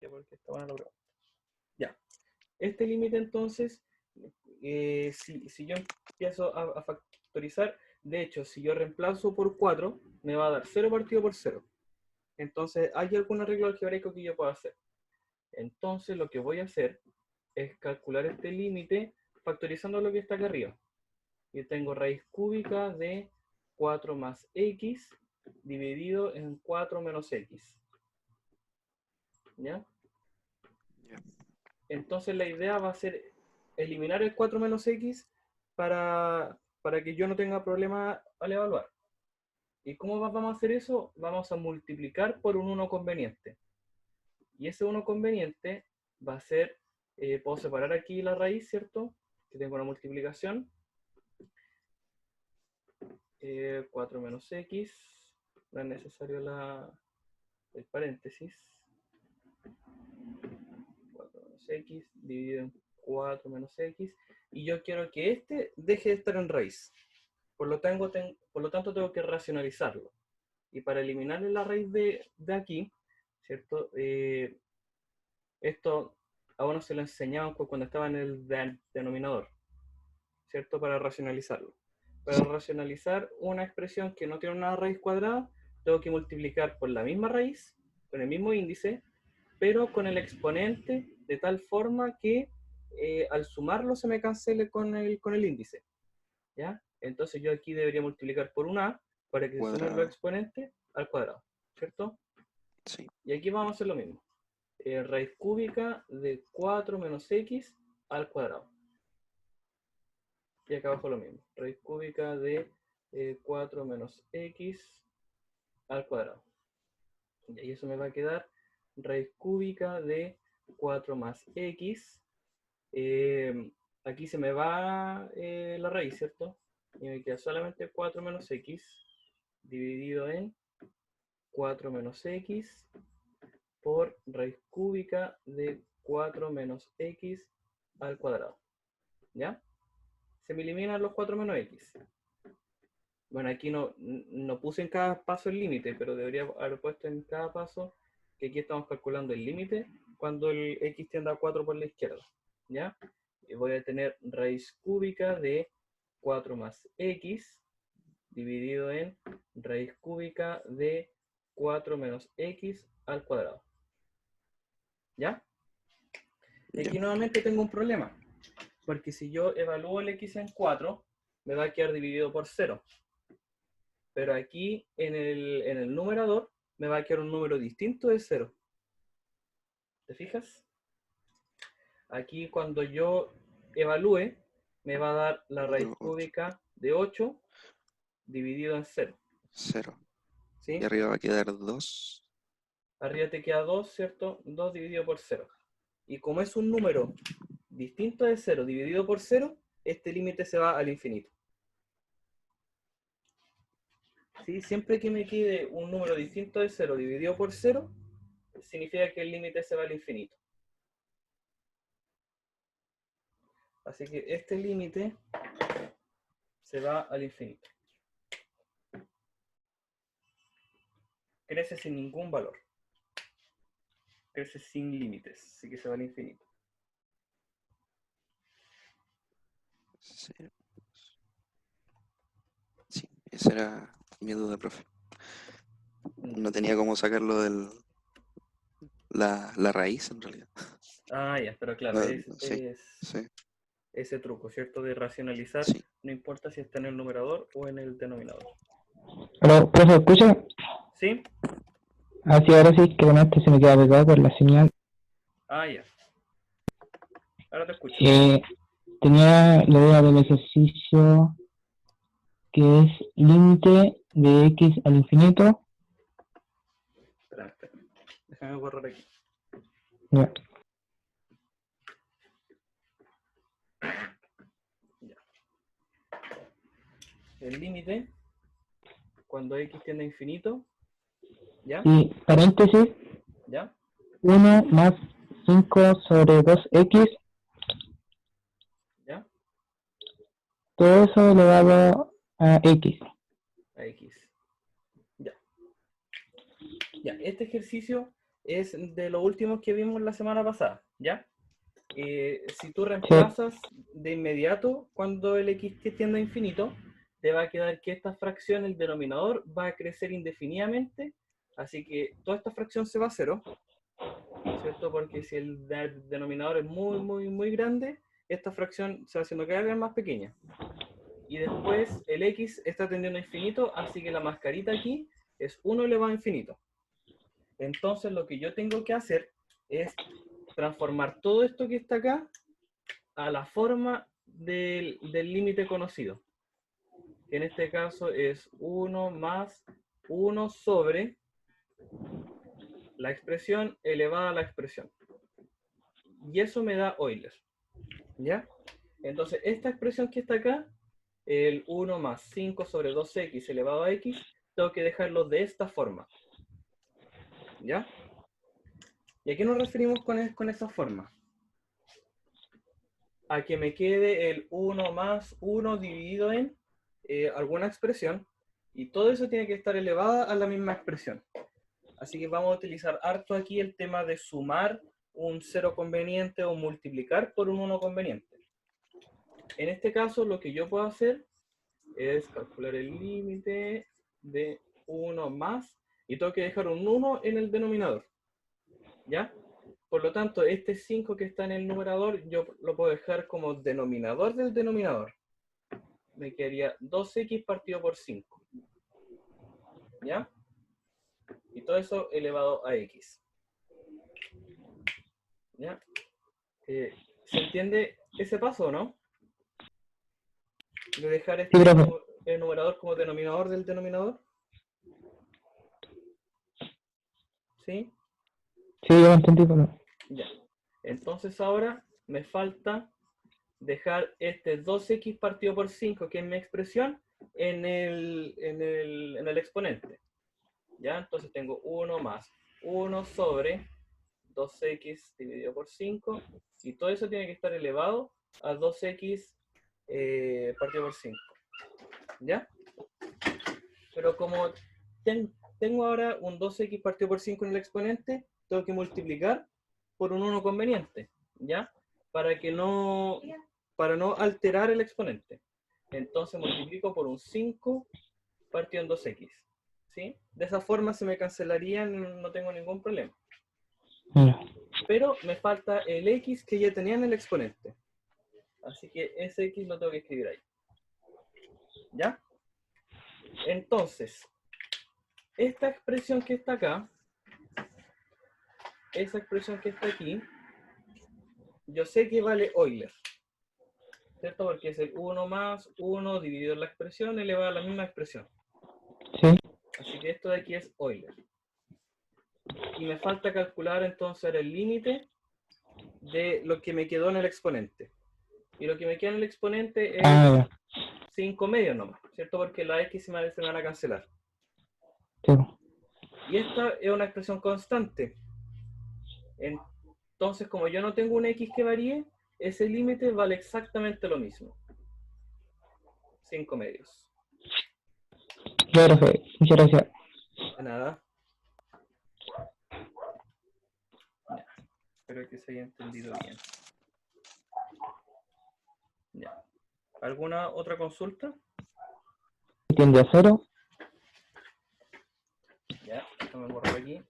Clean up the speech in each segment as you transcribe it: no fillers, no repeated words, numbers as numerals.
porque está buena la pregunta. Ya. Este límite entonces, si yo empiezo a factorizar, de hecho, si yo reemplazo por 4, me va a dar 0 partido por 0. Entonces, ¿hay algún arreglo algebraico que yo pueda hacer? Entonces, lo que voy a hacer es calcular este límite factorizando lo que está acá arriba. Yo tengo raíz cúbica de 4 más x dividido en 4 menos x. ¿Ya? Entonces la idea va a ser eliminar el 4 menos x para que yo no tenga problema al evaluar. ¿Y cómo vamos a hacer eso? Vamos a multiplicar por un 1 conveniente. Y ese 1 conveniente va a ser, puedo separar aquí la raíz, ¿cierto? Que tengo una multiplicación. 4 menos x, no es necesario el paréntesis. 4 menos x dividido en 4 menos x. Y yo quiero que este deje de estar en raíz. Por lo tanto, tengo que racionalizarlo. Y para eliminarle la raíz de aquí, ¿cierto? Esto a uno se lo enseñaban cuando estaba en el denominador, ¿cierto? Para racionalizarlo. Para racionalizar una expresión que no tiene una raíz cuadrada, tengo que multiplicar por la misma raíz, con el mismo índice, pero con el exponente de tal forma que al sumarlo se me cancele con el índice. ¿Ya? Entonces yo aquí debería multiplicar por un a para que se sumen los exponentes al cuadrado, ¿cierto? Sí. Y aquí vamos a hacer lo mismo. Raíz cúbica de 4 menos x al cuadrado. Y acá abajo lo mismo. Raíz cúbica de 4 menos x al cuadrado. Y eso me va a quedar raíz cúbica de 4 más x. Aquí se me va la raíz, ¿cierto? Y me queda solamente 4 menos x dividido en 4 menos x por raíz cúbica de 4 menos x al cuadrado. ¿Ya? Se me eliminan los 4 menos x. Bueno, aquí no puse en cada paso el límite, pero debería haber puesto en cada paso que aquí estamos calculando el límite cuando el x tiende a 4 por la izquierda. ¿Ya? Y voy a tener raíz cúbica de 4 más x dividido en raíz cúbica de 4 menos x al cuadrado. ¿Ya? Y aquí nuevamente tengo un problema, porque si yo evalúo el x en 4, me va a quedar dividido por 0. Pero aquí en el numerador me va a quedar un número distinto de 0. ¿Te fijas? Aquí cuando yo evalúe, me va a dar la raíz cúbica de 8 dividido en 0. 0. ¿Sí? Y arriba va a quedar 2. Arriba te queda 2, ¿cierto? 2 dividido por 0. Y como es un número distinto de 0 dividido por 0, este límite se va al infinito. ¿Sí? Siempre que me quede un número distinto de 0 dividido por 0, significa que el límite se va al infinito. Así que este límite se va al infinito. Crece sin ningún valor. Crece sin límites, así que se va al infinito. Sí, esa era mi duda, profe. No tenía cómo sacarlo de la raíz, en realidad. Ah, ya, pero claro, Sí. Ese truco, ¿cierto? De racionalizar, Sí. no importa si está en el numerador o en el denominador. Hola, profe, ¿escucha? ¿Sí? Ah, sí, ahora sí, que además se me queda pegado por la señal. Ah, ya. Ahora te escucho. Tenía la idea del ejercicio que es límite de x al infinito. Espera. Déjame borrar aquí. Ya. Ya. El límite, cuando x tiende a infinito, ¿ya? Y paréntesis, ¿Ya? 1 más 5 sobre 2x, ¿Ya? todo eso elevado a x. A x. Ya. Ya, este ejercicio es de los últimos que vimos la semana pasada, ¿ya? Si tú reemplazas de inmediato cuando el x tiende a infinito, te va a quedar que esta fracción, el denominador, va a crecer indefinidamente, así que toda esta fracción se va a cero, ¿cierto? Porque si el denominador es muy grande, esta fracción se va haciendo cada vez más pequeña. Y después el x está tendiendo a infinito, así que la mascarita aquí es 1 elevado a infinito. Entonces lo que yo tengo que hacer es transformar todo esto que está acá a la forma del límite conocido. Que en este caso es 1 más 1 sobre la expresión elevada a la expresión. Y eso me da Euler. ¿Ya? Entonces esta expresión que está acá, el 1 más 5 sobre 2x elevado a x, tengo que dejarlo de esta forma. ¿Ya? ¿Y a qué nos referimos con esa forma? A que me quede el 1 más 1 dividido en alguna expresión, y todo eso tiene que estar elevado a la misma expresión. Así que vamos a utilizar harto aquí el tema de sumar un 0 conveniente o multiplicar por un 1 conveniente. En este caso lo que yo puedo hacer es calcular el límite de 1 más, y tengo que dejar un 1 en el denominador. ¿Ya? Por lo tanto, este 5 que está en el numerador, yo lo puedo dejar como denominador del denominador. Me quedaría 2x partido por 5. ¿Ya? Y todo eso elevado a x. ¿Ya? ¿Se entiende ese paso o no? De dejar este el numerador como denominador del denominador. ¿Sí? Sí, yo lo entendí, pero... Ya. Entonces ahora me falta dejar este 2x partido por 5, que es mi expresión, en el exponente. ¿Ya? Entonces tengo 1 más 1 sobre 2x dividido por 5, y todo eso tiene que estar elevado a 2x partido por 5. ¿Ya? Pero como tengo ahora un 2x partido por 5 en el exponente, tengo que multiplicar por un 1 conveniente, ¿ya? Para no alterar el exponente. Entonces multiplico por un 5 partido en 2x. ¿Sí? De esa forma se me cancelarían, no tengo ningún problema. Pero me falta el x que ya tenía en el exponente. Así que ese x lo tengo que escribir ahí. ¿Ya? Entonces, esta expresión que está acá, esa expresión que está aquí, yo sé que vale Euler, ¿cierto? Porque es el 1 más 1 dividido en la expresión elevado a la misma expresión. Sí. Así que esto de aquí es Euler. Y me falta calcular entonces el límite de lo que me quedó en el exponente. Y lo que me queda en el exponente es 5 medios nomás, ¿cierto? Porque la x se me van a cancelar. Sí. Y esta es una expresión constante. Entonces, como yo no tengo un x que varíe, ese límite vale exactamente lo mismo. 5 medios. Claro, muchas gracias. De nada. Ya. Espero que se haya entendido bien. Ya. ¿Alguna otra consulta? Tiende a 0. Ya, déjame borrar aquí.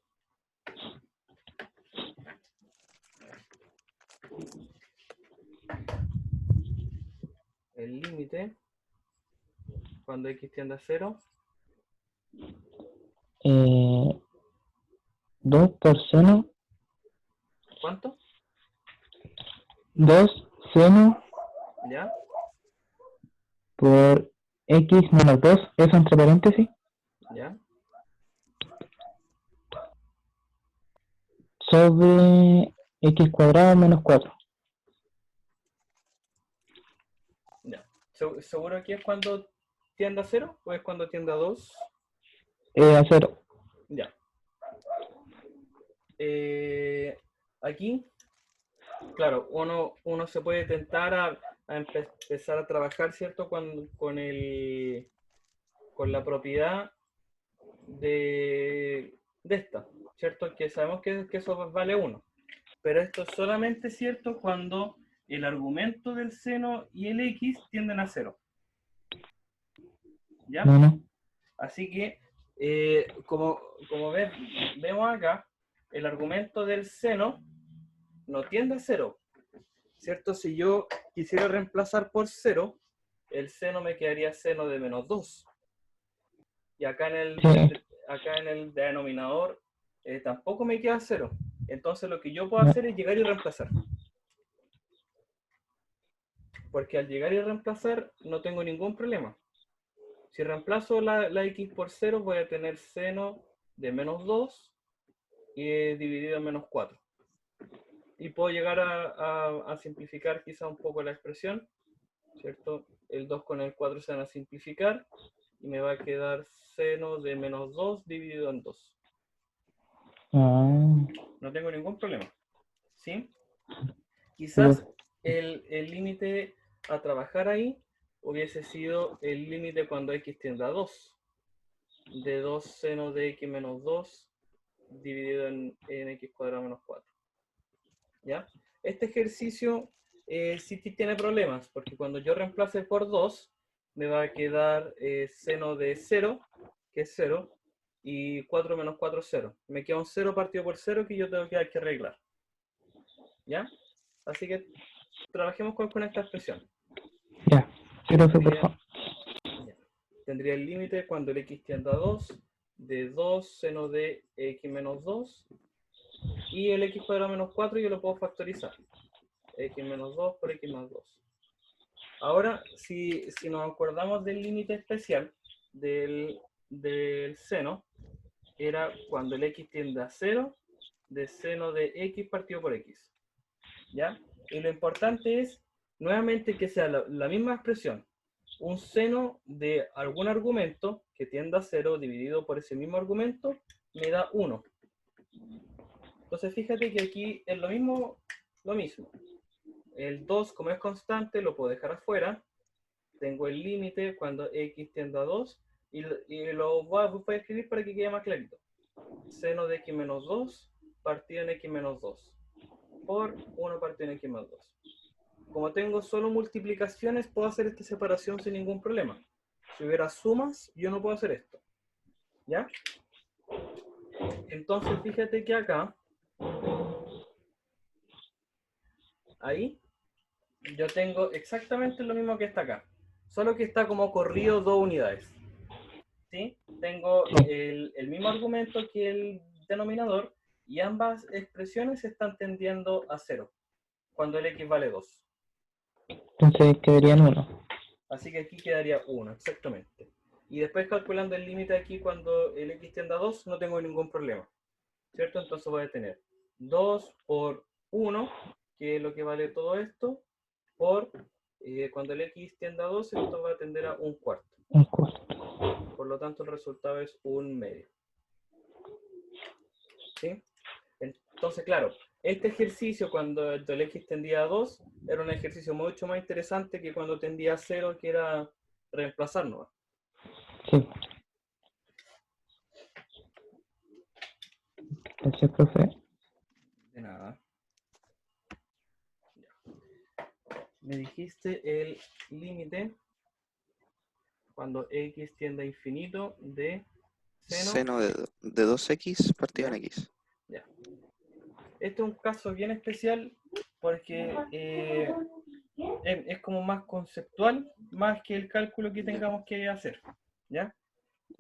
El límite, cuando x tiende a 0. 2 por seno. ¿Cuánto? 2 seno ¿Ya? por x menos 2, eso entre paréntesis, ¿Ya? sobre x cuadrado menos 4. Ya. ¿Seguro que es cuando tiende a 0 o es cuando tiende a 2? A 0. Ya. Aquí, claro, uno se puede tentar a empezar a trabajar, ¿cierto? Con la propiedad de esta. ¿cierto? Que sabemos que eso vale 1. Pero esto es solamente cierto cuando el argumento del seno y el x tienden a 0. ¿Ya? No. Así que, como vemos acá, el argumento del seno no tiende a 0. ¿Cierto? Si yo quisiera reemplazar por 0, el seno me quedaría seno de menos 2. Y acá en el denominador tampoco me queda 0. Entonces lo que yo puedo hacer es llegar y reemplazar. Porque al llegar y reemplazar no tengo ningún problema. Si reemplazo la x por 0, voy a tener seno de menos 2 y dividido en menos 4. Y puedo llegar a simplificar quizá un poco la expresión, ¿cierto? El 2 con el 4 se van a simplificar y me va a quedar seno de menos 2 dividido en 2. No tengo ningún problema. ¿Sí? Quizás el límite a trabajar ahí hubiese sido el límite cuando x tiende a 2. De 2 seno de x menos 2 dividido en x cuadrado menos 4. ¿Ya? Este ejercicio sí tiene problemas, porque cuando yo reemplace por 2, me va a quedar seno de 0, que es 0, y 4 menos 4 es 0. Me queda un 0 partido por 0 que yo tengo que arreglar. ¿Ya? Así que trabajemos con esta expresión. Ya, profe, por favor. Tendría el límite cuando el x tiende a 2, de 2 seno de x menos 2, y el x cuadrado menos 4 yo lo puedo factorizar. X menos 2 por x más 2. Ahora, si nos acordamos del límite especial del seno, era cuando el x tiende a 0, de seno de x partido por x. ¿Ya? Y lo importante es, nuevamente, que sea la misma expresión. Un seno de algún argumento que tienda a 0 dividido por ese mismo argumento me da 1. Entonces fíjate que aquí es lo mismo. El 2, como es constante, lo puedo dejar afuera. Tengo el límite cuando x tiende a 2 y lo voy a escribir para que quede más clarito. Seno de x menos 2 partido en x menos 2 por 1 partido en x más 2. Como tengo solo multiplicaciones, puedo hacer esta separación sin ningún problema. Si hubiera sumas, yo no puedo hacer esto. ¿Ya? Entonces, fíjate que acá, ahí, yo tengo exactamente lo mismo que está acá. Solo que está como corrido 2 unidades. ¿Sí? Tengo el mismo argumento que el denominador y ambas expresiones están tendiendo a 0 cuando el x vale 2. Entonces quedarían 1. Así que aquí quedaría 1, exactamente. Y después calculando el límite aquí cuando el x tiende a 2, no tengo ningún problema. ¿Cierto? Entonces voy a tener 2 por 1, que es lo que vale todo esto, por cuando el x tiende a 2, esto va a tender a 1/4. 1/4. Por lo tanto, el resultado es 1/2. ¿Sí? Entonces, claro, este ejercicio cuando el x tendía a 2 era un ejercicio mucho más interesante que cuando tendía a 0, que era reemplazarnos. Sí. Gracias, profe. De nada. Me dijiste el límite cuando x tiende a infinito de Seno de 2x partido en x. Ya. Este es un caso bien especial porque es como más conceptual, más que el cálculo que tengamos que hacer. ¿Ya?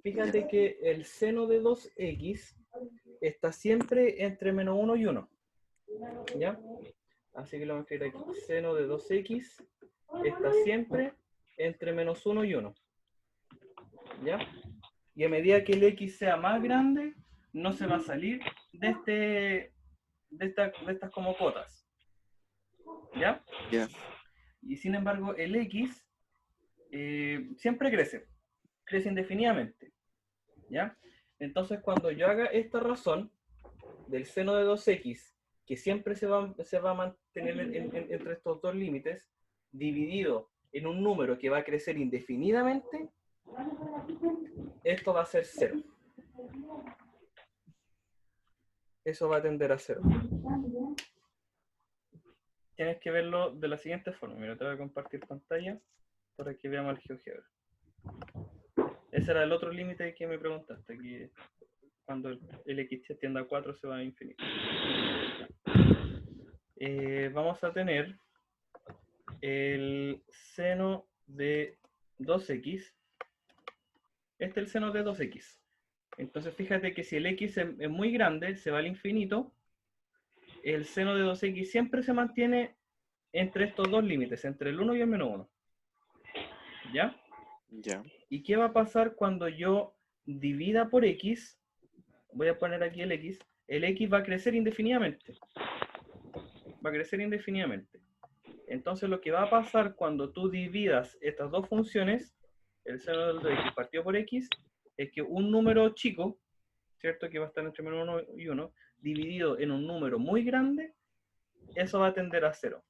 Fíjate que el seno de 2x está siempre entre menos 1 y 1. ¿Ya? Así que lo vamos a escribir aquí. Seno de 2x está siempre entre menos 1 y 1. ¿Ya? Y a medida que el x sea más grande, no se va a salir de estas como cotas. ¿Ya? Ya. Y sin embargo, el x siempre crece indefinidamente. ¿Ya? Entonces, cuando yo haga esta razón del seno de 2x, que siempre se va a mantener entre estos dos límites, dividido en un número que va a crecer indefinidamente, esto va a ser 0. eso va a tender a 0. Tienes que verlo de la siguiente forma. Mira, te voy a compartir pantalla para que veamos el GeoGebra. Ese era el otro límite que me preguntaste, que cuando el x tiende a 4 se va a infinito. Vamos a tener el seno de 2x. Este es el seno de 2x. Entonces fíjate que si el x es muy grande, se va al infinito, el seno de 2x siempre se mantiene entre estos dos límites, entre el 1 y el menos 1. ¿Ya? Ya. ¿Y qué va a pasar cuando yo divida por x? Voy a poner aquí el x va a crecer indefinidamente. Va a crecer indefinidamente. Entonces lo que va a pasar cuando tú dividas estas dos funciones, el seno del 2x partido por x, es que un número chico, ¿cierto? Que va a estar entre menos 1 y 1, dividido en un número muy grande, eso va a tender a 0.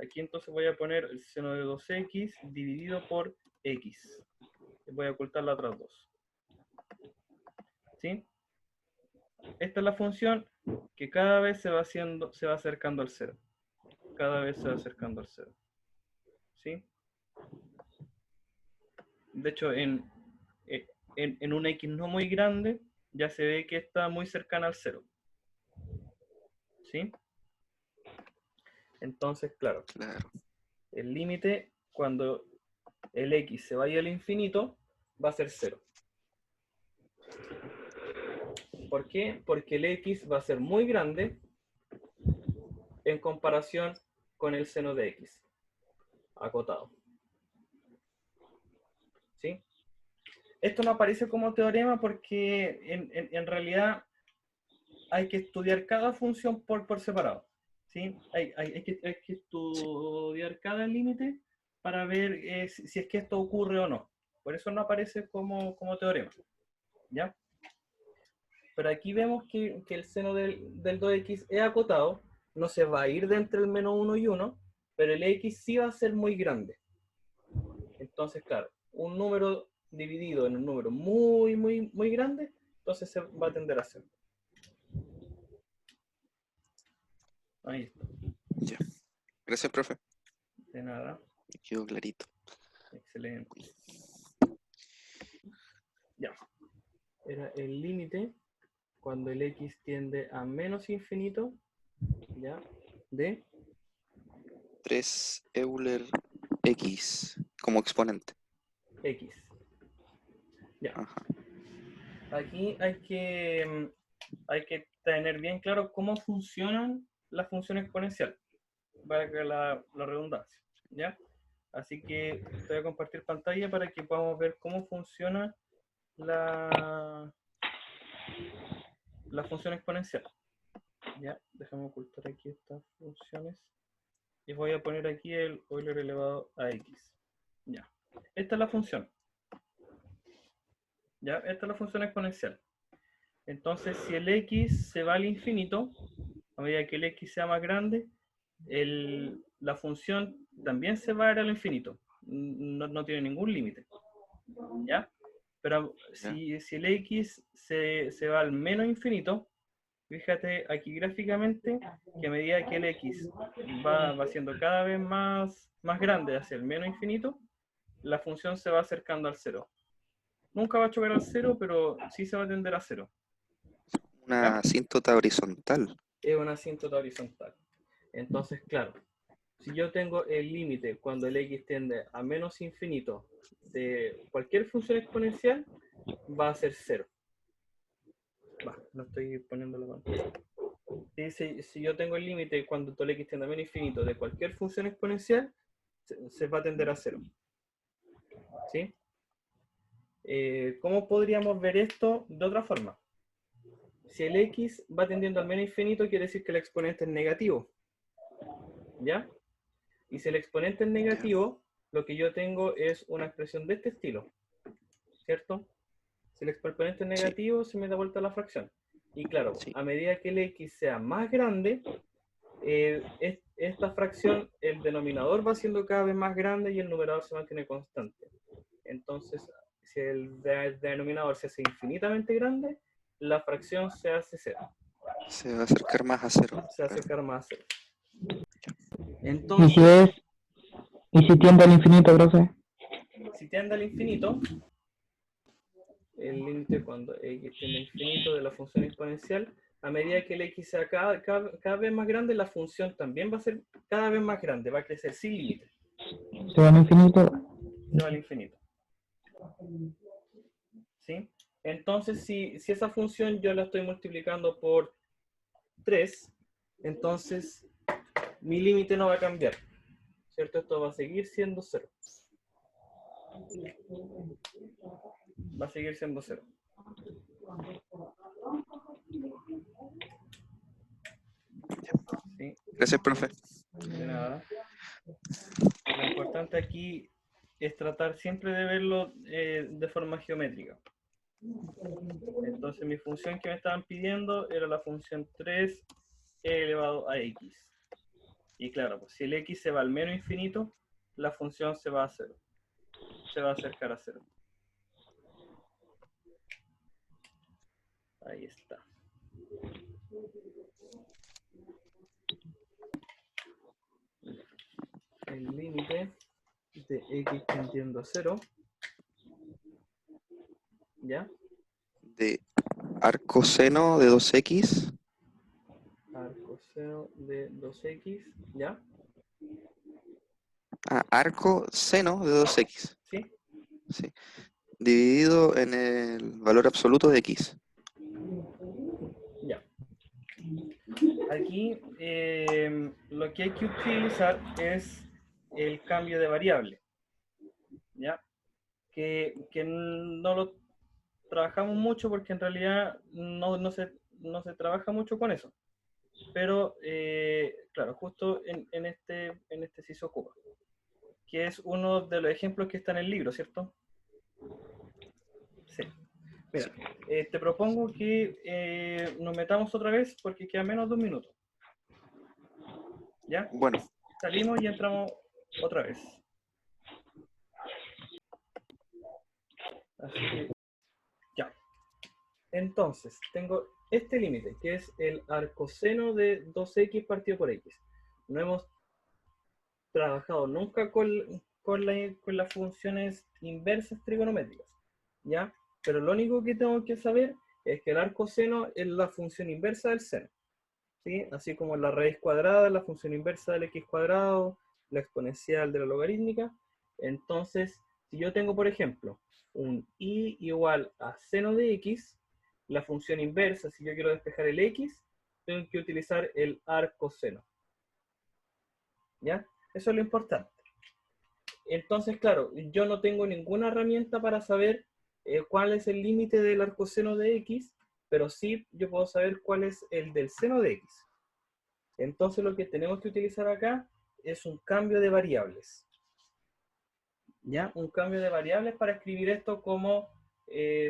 Aquí entonces voy a poner el seno de 2x dividido por x. Voy a ocultar las otras dos. ¿Sí? Esta es la función que cada vez se va acercando al 0. Cada vez se va acercando al 0. ¿Sí? De hecho, en un x no muy grande, ya se ve que está muy cercana al 0. ¿Sí? Entonces, claro, el límite cuando el x se vaya al infinito va a ser 0. ¿Por qué? Porque el x va a ser muy grande en comparación con el seno de x, acotado. ¿Sí? Esto no aparece como teorema porque en realidad hay que estudiar cada función por separado. ¿Sí? Hay que estudiar cada límite para ver si es que esto ocurre o no. Por eso no aparece como teorema. ¿Ya? Pero aquí vemos que el seno del 2x es acotado, no se va a ir de entre el menos 1 y 1, pero el x sí va a ser muy grande. Entonces, claro, un número dividido en un número muy, muy, muy grande, entonces se va a tender a 0. Ahí está. Ya. Gracias, profe. De nada. Quedó clarito. Excelente. Ya. Era el límite cuando el x tiende a menos infinito, ¿ya? De 3 Euler X como exponente. x. Ya. Ajá. Aquí hay que tener bien claro cómo funcionan las funciones exponenciales, para que la redundancia, ¿ya? Así que te voy a compartir pantalla para que podamos ver cómo funciona la función exponencial. ¿Ya? Déjame ocultar aquí estas funciones. Y voy a poner aquí el Euler elevado a x. Ya. Esta es la función. ¿Ya? Esta es la función exponencial. Entonces, si el x se va al infinito, a medida que el x sea más grande, la función también se va a ir al infinito. No tiene ningún límite. ¿Ya? Pero si el x se va al menos infinito, fíjate aquí gráficamente que a medida que el x va siendo cada vez más grande hacia el menos infinito, la función se va acercando al 0. Nunca va a chocar al 0, pero sí se va a tender a 0. Una asíntota horizontal. Es una asíntota horizontal. Entonces, claro, si yo tengo el límite cuando el x tiende a menos infinito de cualquier función exponencial, va a ser 0. No estoy poniendo la pantalla. Si yo tengo el límite cuando el x tiende a menos infinito de cualquier función exponencial, se va a tender a 0. ¿Sí? ¿Cómo podríamos ver esto de otra forma? Si el x va tendiendo al menos infinito, quiere decir que el exponente es negativo. ¿Ya? Y si el exponente es negativo, lo que yo tengo es una expresión de este estilo. ¿Cierto? Si el exponente es negativo, se me da vuelta la fracción. Y claro, a medida que el x sea más grande, esta fracción, el denominador va siendo cada vez más grande y el numerador se mantiene constante. Entonces, si el denominador se hace infinitamente grande, la fracción se hace 0. Se va a acercar más a 0. Se va a acercar más a 0. ¿Y si Entonces, tiende al infinito, profe? si tiende al infinito, el límite cuando x tiende al infinito de la función exponencial, a medida que el x sea cada vez más grande, la función también va a ser cada vez más grande, va a crecer sin límite. ¿Se va al infinito? Se va al infinito. ¿Sí? Entonces, si esa función yo la estoy multiplicando por 3, entonces mi límite no va a cambiar. ¿Cierto? Esto va a seguir siendo 0. Va a seguir siendo 0. ¿Sí? Gracias, profe. De nada. Lo importante aquí es tratar siempre de verlo de forma geométrica. Entonces mi función que me estaban pidiendo era la función 3 elevado a x. Y claro, pues si el x se va al menos infinito, la función se va a 0. Se va a acercar a 0. Ahí está. El límite de x tendiendo a 0. ¿Ya? De arcoseno de 2x. Arcoseno de 2x. ¿Ya? Arco seno de 2x. ¿Sí? Sí. Dividido en el valor absoluto de x. Ya. Aquí lo que hay que utilizar es el cambio de variable. ¿Ya? Que no lo trabajamos mucho porque en realidad no se trabaja mucho con eso. Pero, claro, justo en este sí se ocupa. Que es uno de los ejemplos que está en el libro, ¿cierto? Sí. Mira, te propongo que nos metamos otra vez porque queda menos de un minuto. ¿Ya? Bueno, Salimos y entramos otra vez. Así que, ya. Entonces, tengo este límite, que es el arcoseno de 2x partido por x. No hemos trabajado nunca con las funciones inversas trigonométricas, ¿ya? Pero lo único que tengo que saber es que el arcoseno es la función inversa del seno, ¿sí? Así como la raíz cuadrada, la función inversa del x cuadrado, la exponencial de la logarítmica. Entonces, si yo tengo, por ejemplo, un y igual a seno de x, la función inversa, si yo quiero despejar el x, tengo que utilizar el arcoseno. ¿Ya? Eso es lo importante. Entonces, claro, yo no tengo ninguna herramienta para saber cuál es el límite del arcoseno de x, pero sí yo puedo saber cuál es el del seno de x. Entonces lo que tenemos que utilizar acá es un cambio de variables. ¿Ya? Un cambio de variables para escribir esto como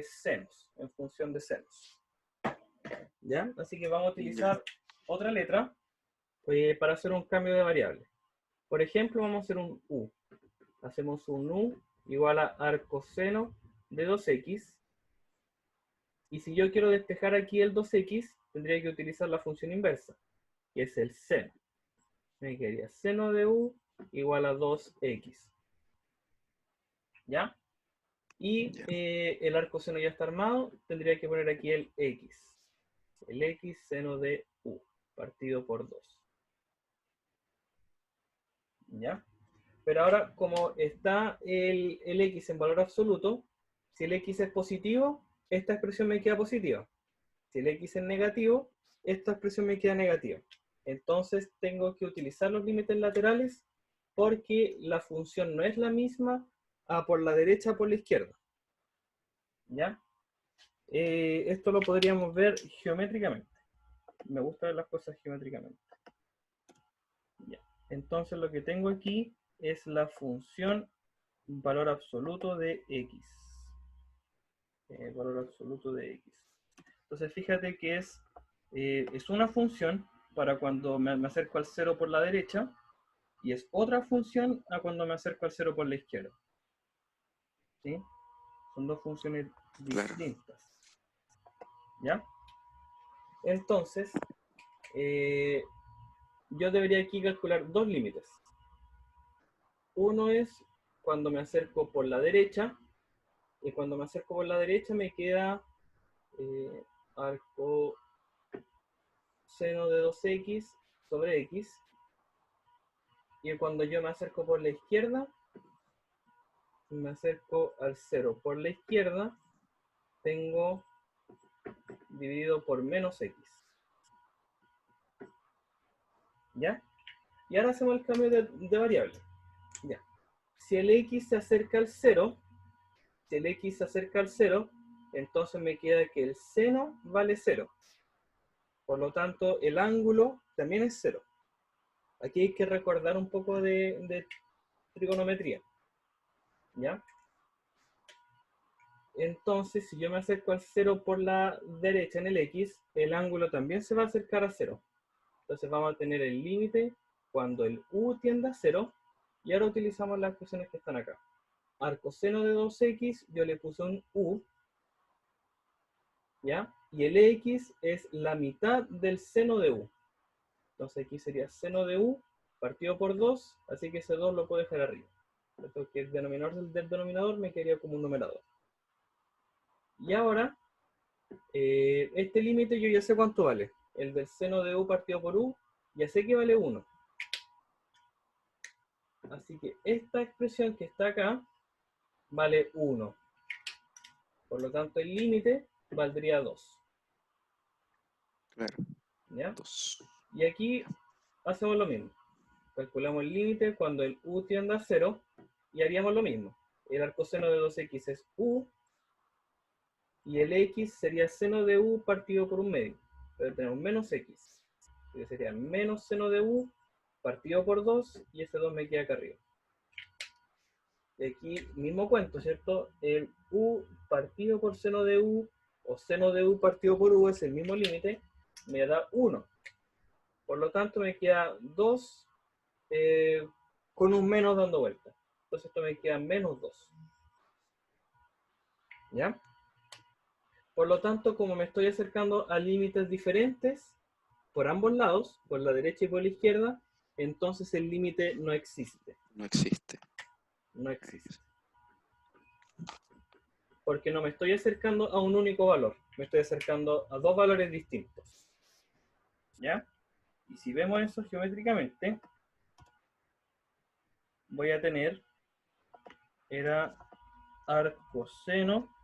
senos, en función de senos. ¿Ya? Así que vamos a utilizar otra letra para hacer un cambio de variable. Por ejemplo, vamos a hacer un u. Hacemos un u igual a arcoseno de 2x. Y si yo quiero despejar aquí el 2x, tendría que utilizar la función inversa, que es el seno. Me quedaría seno de u igual a 2x. ¿Ya? Y el arcoseno ya está armado, tendría que poner aquí el x. El x seno de u, partido por 2. ¿Ya? Pero ahora, como está el x en valor absoluto, si el x es positivo, esta expresión me queda positiva. Si el x es negativo, esta expresión me queda negativa. Entonces tengo que utilizar los límites laterales porque la función no es la misma por la derecha o por la izquierda. ¿Ya? Esto lo podríamos ver geométricamente. Me gusta ver las cosas geométricamente. Ya. Entonces lo que tengo aquí es la función valor absoluto de x. Valor absoluto de x. Entonces fíjate que es una función para cuando me acerco al 0 por la derecha y es otra función a cuando me acerco al 0 por la izquierda. ¿Sí? Son dos funciones distintas. ¿Ya? Entonces, yo debería aquí calcular dos límites. Uno es cuando me acerco por la derecha, y cuando me acerco por la derecha me queda arco seno de 2x sobre x, y cuando yo me acerco por la izquierda, me acerco al 0 por la izquierda, tengo dividido por menos x. ¿Ya? Y ahora hacemos el cambio de variable. ¿Ya? Si el x se acerca al 0, entonces me queda que el seno vale 0. Por lo tanto, el ángulo también es 0. Aquí hay que recordar un poco de trigonometría. ¿Ya? Entonces, si yo me acerco al 0 por la derecha en el x, el ángulo también se va a acercar a 0. Entonces vamos a tener el límite cuando el u tiende a 0, y ahora utilizamos las ecuaciones que están acá. Arcoseno de 2x, yo le puse un u, ¿ya? Y el x es la mitad del seno de u. Entonces aquí sería seno de u partido por 2, así que ese 2 lo puedo dejar arriba. Esto que el denominador del denominador me quedaría como un numerador. Y ahora, este límite yo ya sé cuánto vale. El del seno de u partido por u, ya sé que vale 1. Así que esta expresión que está acá vale 1. Por lo tanto, el límite valdría 2. Claro, ¿Ya? 2. Y aquí hacemos lo mismo. Calculamos el límite cuando el u tiende a 0 y haríamos lo mismo. El arcoseno de 2x es u y el x sería seno de u partido por un medio. Pero tenemos menos x. Que sería menos seno de u partido por 2 y ese 2 me queda acá arriba. Y aquí mismo cuento, ¿cierto? El u partido por seno de u o seno de u partido por u es el mismo límite, me da 1. Por lo tanto me queda 2 con un menos dando vuelta. Entonces esto me queda menos 2. ¿Ya? Por lo tanto, como me estoy acercando a límites diferentes por ambos lados, por la derecha y por la izquierda, entonces el límite no existe. No existe. No existe. Porque no me estoy acercando a un único valor, me estoy acercando a dos valores distintos. ¿Ya? Y si vemos eso geométricamente, voy a tener, era arcoseno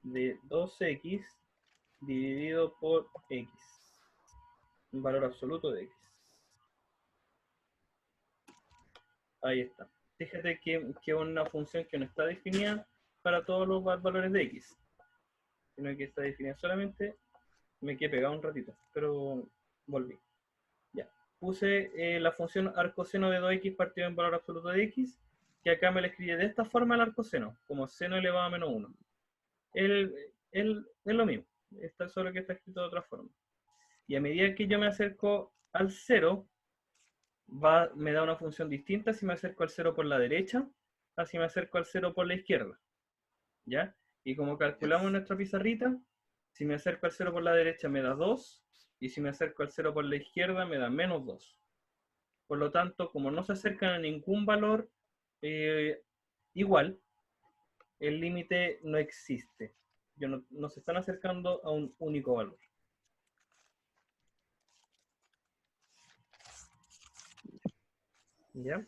de 2x dividido por x, un valor absoluto de x. Ahí está. Fíjate que es una función que no está definida para todos los valores de x, sino que está definida solamente, me quedé pegado un ratito, pero volví. Ya. Puse la función arcoseno de 2x partido en valor absoluto de x, que acá me la escribí de esta forma el arcoseno, como seno elevado a menos 1. Es lo mismo, está solo que está escrito de otra forma. Y a medida que yo me acerco al 0, me da una función distinta si me acerco al 0 por la derecha, a si me acerco al 0 por la izquierda. ¿Ya? Y como calculamos en nuestra pizarrita, si me acerco al 0 por la derecha me da 2, y si me acerco al 0 por la izquierda me da menos 2. Por lo tanto, como no se acercan a ningún valor igual, el límite no existe. No se están acercando a un único valor. ¿Ya?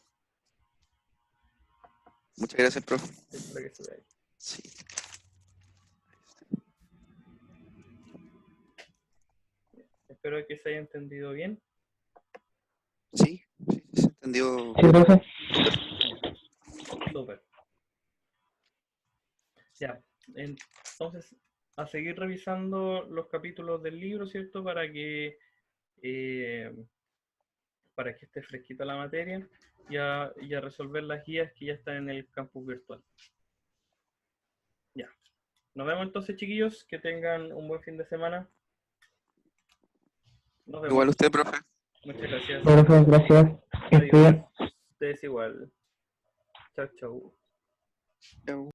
Muchas gracias, profe. Es para que se vea ahí. Sí. Espero que se haya entendido bien. Sí, sí, se entendió. Sí, profe. Súper. Ya, entonces, a seguir revisando los capítulos del libro, ¿cierto? Para que esté fresquita la materia y a resolver las guías que ya están en el campus virtual. Ya. Nos vemos entonces, chiquillos. Que tengan un buen fin de semana. Nos vemos. Igual usted, profe. Muchas gracias. Profe, gracias. Adiós. Ustedes igual. Chao, chao. Chao.